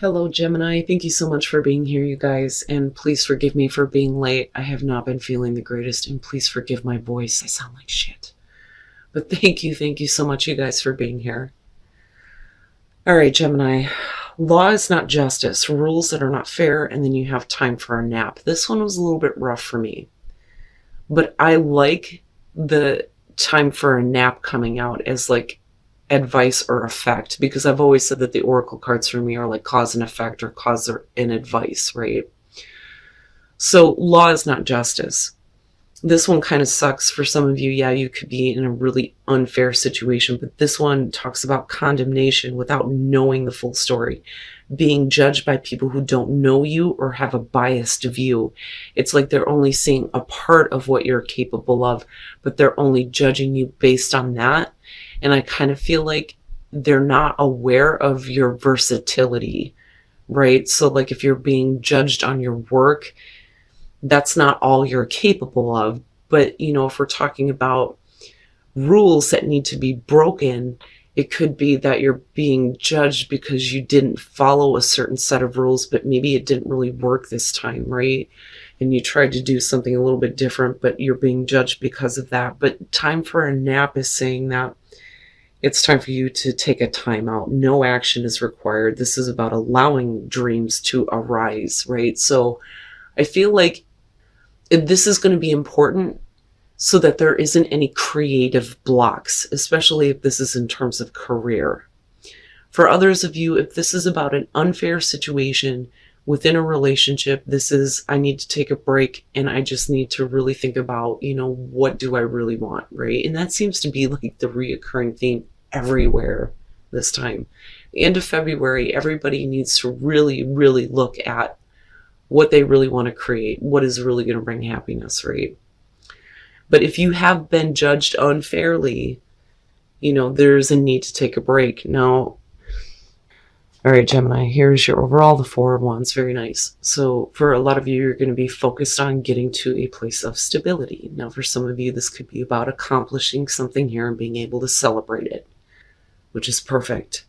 Hello, Gemini. Thank you so much for being here, you guys. And please forgive me for being late. I have not been feeling the greatest. And please forgive my voice. I sound like shit. But thank you so much, you guys, for being here. All right, Gemini. Law is not justice. Rules that are not fair. And then you have time for a nap. This one was a little bit rough for me. But I like the time for a nap coming out as like advice or effect, because I've always said that the oracle cards for me are like cause and effect or cause and advice, right? So law is not justice. This one kind of sucks for some of you. Yeah, you could be in a really unfair situation, but this one talks about condemnation without knowing the full story, being judged by people who don't know you or have a biased view. It's like they're only seeing a part of what you're capable of, but they're only judging you based on that. And I kind of feel like they're not aware of your versatility, right? So like if you're being judged on your work, that's not all you're capable of. But, if we're talking about rules that need to be broken, it could be that you're being judged because you didn't follow a certain set of rules, but maybe it didn't really work this time, right? And you tried to do something a little bit different, but you're being judged because of that. But time for a nap is saying that it's time for you to take a time out. No action is required. This is about allowing dreams to arise, right? So I feel like this is going to be important so that there isn't any creative blocks, especially if this is in terms of career. For others of you, if this is about an unfair situation within a relationship, this is, I need to take a break and I just need to really think about, what do I really want, right? And that seems to be like the reoccurring theme everywhere this time. The end of February, everybody needs to really, really look at what they really want to create, what is really going to bring happiness, right? But if you have been judged unfairly, there's a need to take a break. Now, all right, Gemini, here's your overall, the Four of Wands. Very nice. So for a lot of you, you're going to be focused on getting to a place of stability. Now, for some of you, this could be about accomplishing something here and being able to celebrate it, which is perfect.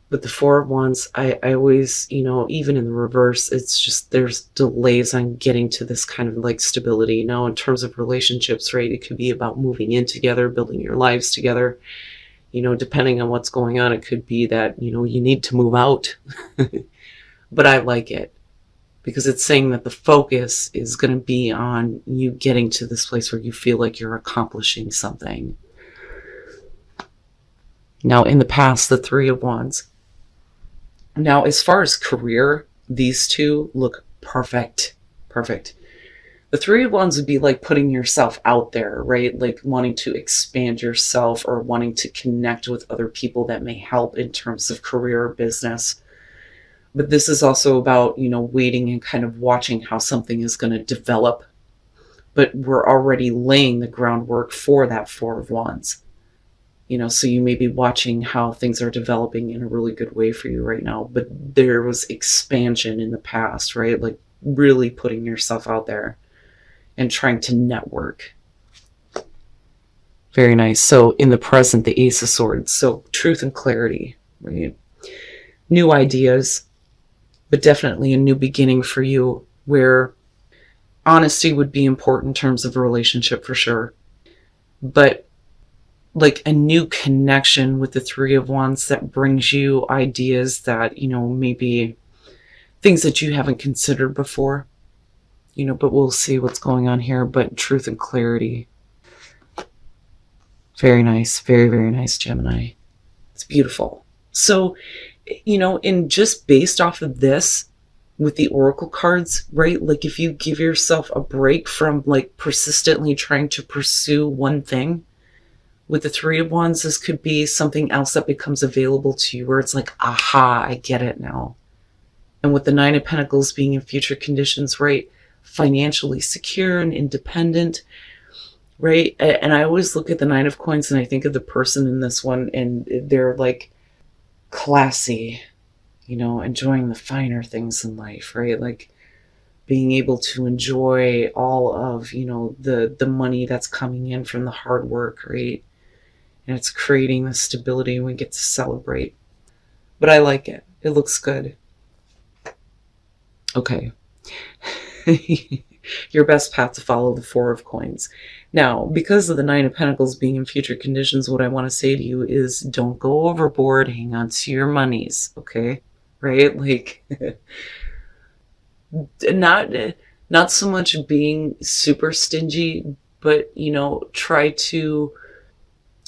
But the Four of Wands, I always, even in the reverse, it's just there's delays on getting to this kind of like stability. Now, in terms of relationships, right, it could be about moving in together, building your lives together. Depending on what's going on, it could be that, you need to move out. But I like it because it's saying that the focus is going to be on you getting to this place where you feel like you're accomplishing something. Now, in the past, the Three of Wands. Now, as far as career, these two look perfect. Perfect. The Three of Wands would be like putting yourself out there, right? Like wanting to expand yourself or wanting to connect with other people that may help in terms of career or business. But this is also about, waiting and kind of watching how something is going to develop. But we're already laying the groundwork for that Four of Wands. So you may be watching how things are developing in a really good way for you right now. But there was expansion in the past, right? Like really putting yourself out there and trying to network. Very nice. So in the present, the Ace of Swords. So truth and clarity, right? New ideas, but definitely a new beginning for you where honesty would be important in terms of a relationship for sure. But like a new connection with the Three of Wands that brings you ideas that, maybe things that you haven't considered before, but we'll see what's going on here. But truth and clarity. Very nice. Very, very nice, Gemini. It's beautiful. So, and just based off of this with the oracle cards, right? Like if you give yourself a break from like persistently trying to pursue one thing, with the Three of Wands, this could be something else that becomes available to you where it's like, aha, I get it now. And with the Nine of Pentacles being in future conditions, right? Financially secure and independent, right? And I always look at the Nine of Coins and I think of the person in this one and they're like classy, enjoying the finer things in life, right? Like being able to enjoy all of, the money that's coming in from the hard work, right? And it's creating the stability and we get to celebrate. But I like it. It looks good. Okay. Your best path to follow the Four of Coins. Now, because of the Nine of Pentacles being in future conditions, what I want to say to you is don't go overboard. Hang on to your monies, okay? Right? Like, not not so much being super stingy, but try to,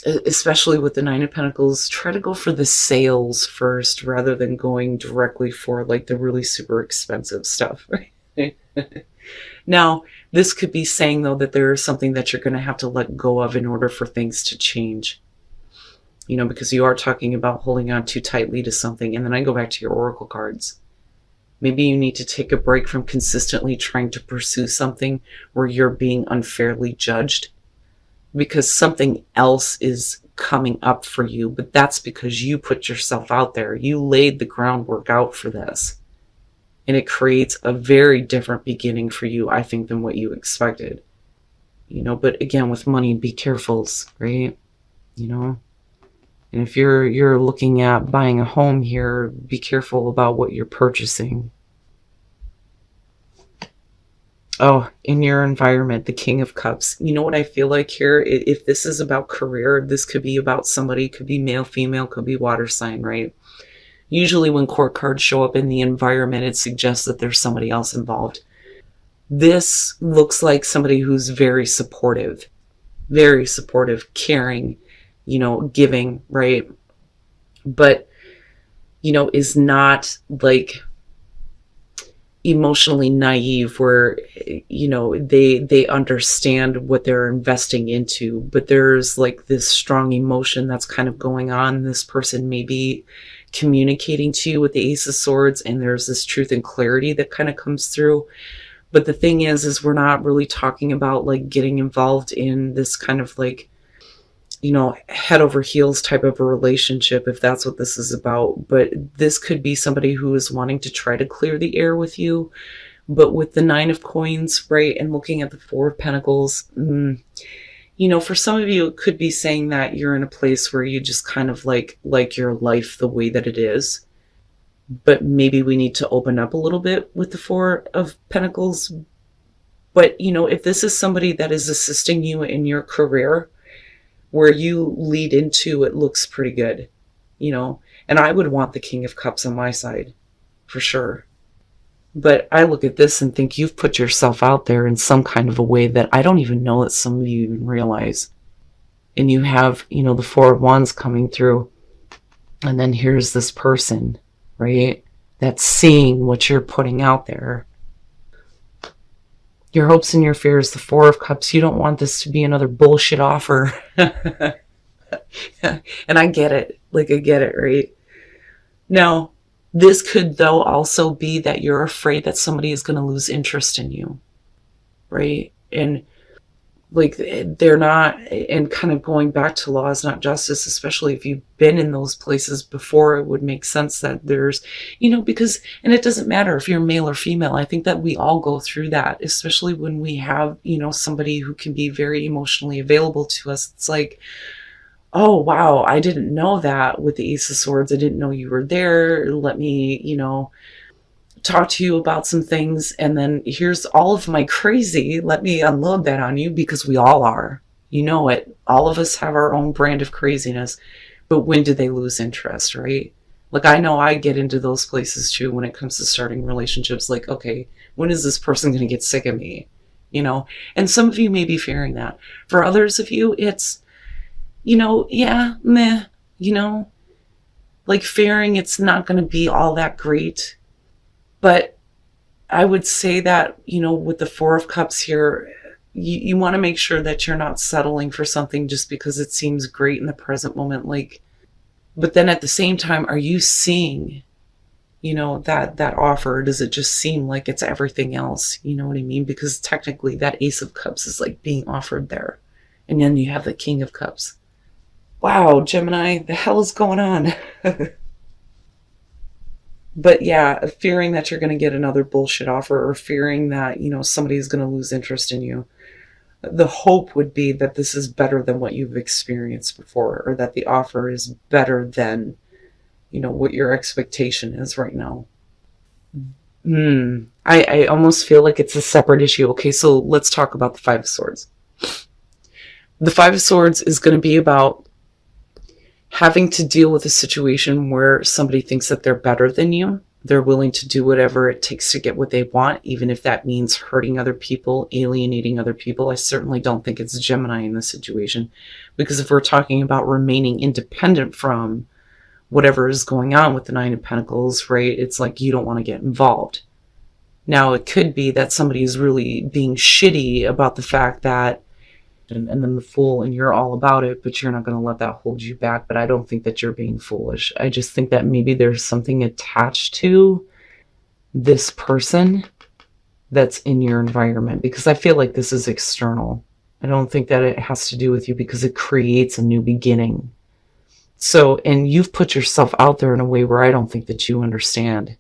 especially with the Nine of Pentacles, try to go for the sales first rather than going directly for like the really super expensive stuff, right? Now, this could be saying, though, that there is something that you're going to have to let go of in order for things to change. Because you are talking about holding on too tightly to something. And then I go back to your oracle cards. Maybe you need to take a break from consistently trying to pursue something where you're being unfairly judged, because something else is coming up for you. But that's because you put yourself out there. You laid the groundwork out for this. And it creates a very different beginning for you, I think, than what you expected. But again, with money, be careful, right? And if you're looking at buying a home here, be careful about what you're purchasing. Oh, in your environment, the King of Cups. You know what I feel like here? If this is about career, this could be about somebody, could be male, female, could be water sign, right? Usually when court cards show up in the environment, it suggests that there's somebody else involved. This looks like somebody who's very supportive, caring, giving, right? But, is not like emotionally naive where, they understand what they're investing into, but there's like this strong emotion that's kind of going on. This person may be communicating to you with the Ace of Swords, and there's this truth and clarity that kind of comes through. But the thing is we're not really talking about like getting involved in this kind of like, head over heels type of a relationship, if that's what this is about. But this could be somebody who is wanting to try to clear the air with you. But with the Nine of Coins, right, and looking at the Four of Pentacles, for some of you, it could be saying that you're in a place where you just kind of like your life the way that it is. But maybe we need to open up a little bit with the Four of Pentacles. But, if this is somebody that is assisting you in your career, where you lead into, it looks pretty good, and I would want the King of Cups on my side for sure. But I look at this and think you've put yourself out there in some kind of a way that I don't even know that some of you even realize. And you have, the Four of Wands coming through. And then here's this person, right, that's seeing what you're putting out there. Your hopes and your fears, the Four of Cups. You don't want this to be another bullshit offer. And I get it. Like, I get it, right? Now, this could, though, also be that you're afraid that somebody is going to lose interest in you, right? And like they're not, and kind of going back to law is not justice, especially if you've been in those places before, it would make sense that there's, because, and it doesn't matter if you're male or female. I think that we all go through that, especially when we have, somebody who can be very emotionally available to us. It's like, oh, wow, I didn't know that with the Ace of Swords. I didn't know you were there. Let me, talk to you about some things. And then here's all of my crazy. Let me unload that on you, because we all are. You know it. All of us have our own brand of craziness. But when do they lose interest, right? Like, I know I get into those places too when it comes to starting relationships. Like, okay, when is this person going to get sick of me? And some of you may be fearing that. For others of you, it's, yeah, meh, like fearing it's not going to be all that great. But I would say that, with the Four of Cups here, you want to make sure that you're not settling for something just because it seems great in the present moment. Like, but then at the same time, are you seeing, that offer? Does it just seem like it's everything else? You know what I mean? Because technically that Ace of Cups is like being offered there. And then you have the King of Cups. Wow, Gemini, the hell is going on? But yeah, fearing that you're going to get another bullshit offer, or fearing that, somebody's going to lose interest in you. The hope would be that this is better than what you've experienced before, or that the offer is better than, what your expectation is right now. I almost feel like it's a separate issue. Okay, so let's talk about the Five of Swords. The Five of Swords is going to be about having to deal with a situation where somebody thinks that they're better than you. They're willing to do whatever it takes to get what they want, even if that means hurting other people, alienating other people. I certainly don't think it's Gemini in this situation, because if we're talking about remaining independent from whatever is going on with the Nine of Pentacles, right, it's like you don't want to get involved. Now, it could be that somebody is really being shitty about the fact that, and then the Fool, and you're all about it, but you're not going to let that hold you back. But I don't think that you're being foolish. I just think that maybe there's something attached to this person that's in your environment, because I feel like this is external. I don't think that it has to do with you, because it creates a new beginning. So, and you've put yourself out there in a way where I don't think that you understand.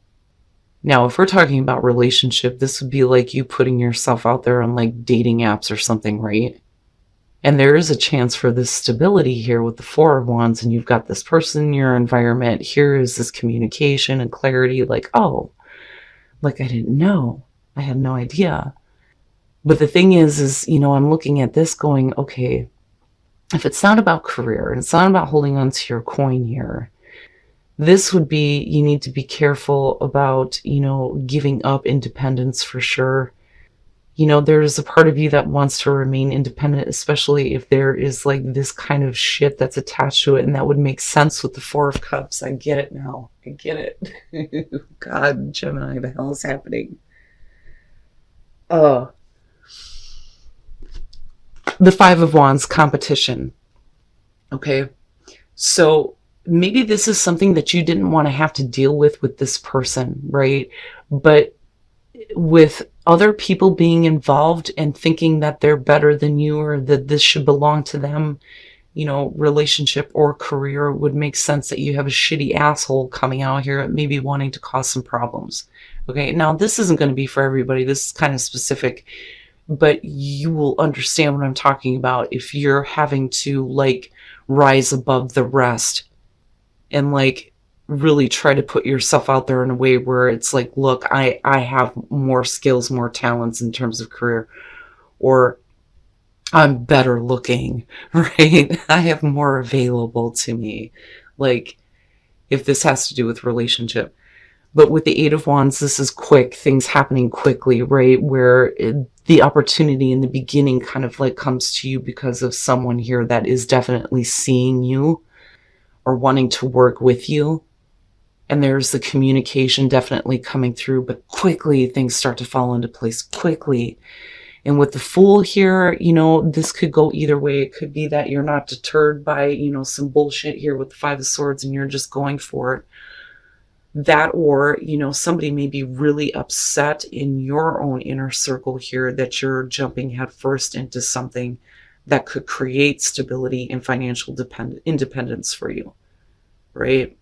Now, if we're talking about relationship, this would be like you putting yourself out there on like dating apps or something, right? And there is a chance for this stability here with the Four of Wands, and you've got this person in your environment. Here is this communication and clarity, like, oh, like I didn't know. I had no idea. But the thing is, you know, I'm looking at this going, okay, if it's not about career, and it's not about holding on to your coin here, this would be, you need to be careful about, you know, giving up independence for sure. You know, there's a part of you that wants to remain independent, especially if there is like this kind of shit that's attached to it. And that would make sense with the Four of Cups. I get it now. I get it. God, Gemini, the hell is happening? Oh. The Five of Wands, competition. Okay. So maybe this is something that you didn't want to have to deal with this person, right? But with other people being involved and thinking that they're better than you, or that this should belong to them, you know, relationship or career, would make sense that you have a shitty asshole coming out here maybe wanting to cause some problems. Okay, now this isn't going to be for everybody. This is kind of specific, but you will understand what I'm talking about if you're having to like rise above the rest and like really try to put yourself out there in a way where it's like, look, I have more skills, more talents in terms of career, or I'm better looking, right? I have more available to me. Like, if this has to do with relationship. But with the Eight of Wands, this is quick, things happening quickly, right? Where the opportunity in the beginning kind of like comes to you because of someone here that is definitely seeing you or wanting to work with you. And there's the communication definitely coming through, but quickly things start to fall into place quickly. And with the Fool here, you know, this could go either way. It could be that you're not deterred by, you know, some bullshit here with the Five of Swords and you're just going for it. That, or, you know, somebody may be really upset in your own inner circle here that you're jumping headfirst into something that could create stability and financial independence for you, right?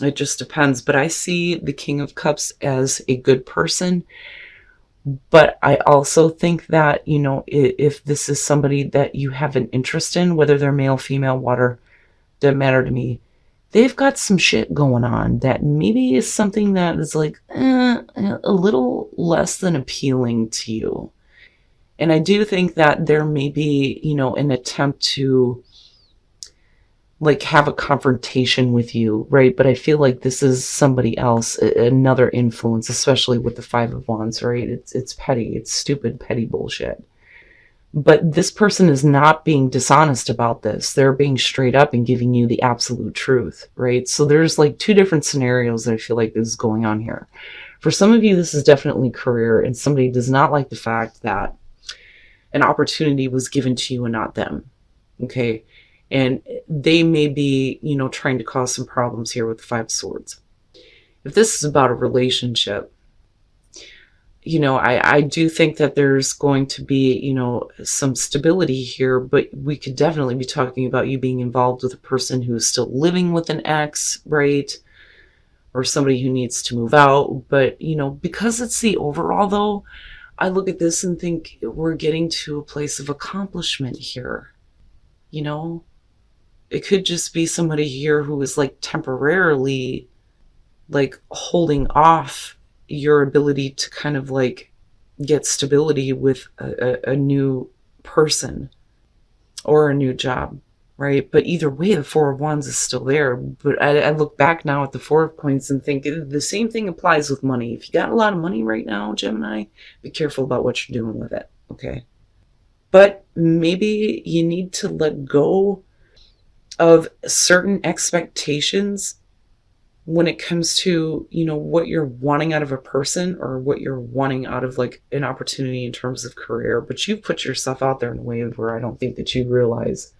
It just depends. But I see the King of Cups as a good person. But I also think that, you know, if this is somebody that you have an interest in, whether they're male, female, water, doesn't matter to me, they've got some shit going on that maybe is something that is like a little less than appealing to you. And I do think that there may be, you know, an attempt to like have a confrontation with you, right? But I feel like this is somebody else, another influence, especially with the Five of Wands, right? It's petty, it's stupid, petty bullshit. But this person is not being dishonest about this. They're being straight up and giving you the absolute truth, right? So there's like two different scenarios that I feel like is going on here. For some of you, this is definitely career, and somebody does not like the fact that an opportunity was given to you and not them, okay? And they may be, you know, trying to cause some problems here with the Five of Swords. If this is about a relationship, you know, I do think that there's going to be, you know, some stability here, but we could definitely be talking about you being involved with a person who is still living with an ex, right? Or somebody who needs to move out. But, you know, because it's the overall though, I look at this and think we're getting to a place of accomplishment here. You know, it could just be somebody here who is like temporarily like holding off your ability to kind of like get stability with a new person or a new job, right? But either way, the Four of Wands is still there. But I look back now at the Four of Coins and think the same thing applies with money. If you got a lot of money right now, Gemini, be careful about what you're doing with it, okay? But maybe you need to let go of certain expectations when it comes to, you know, what you're wanting out of a person or what you're wanting out of like an opportunity in terms of career. But you put yourself out there in a way where I don't think that you realize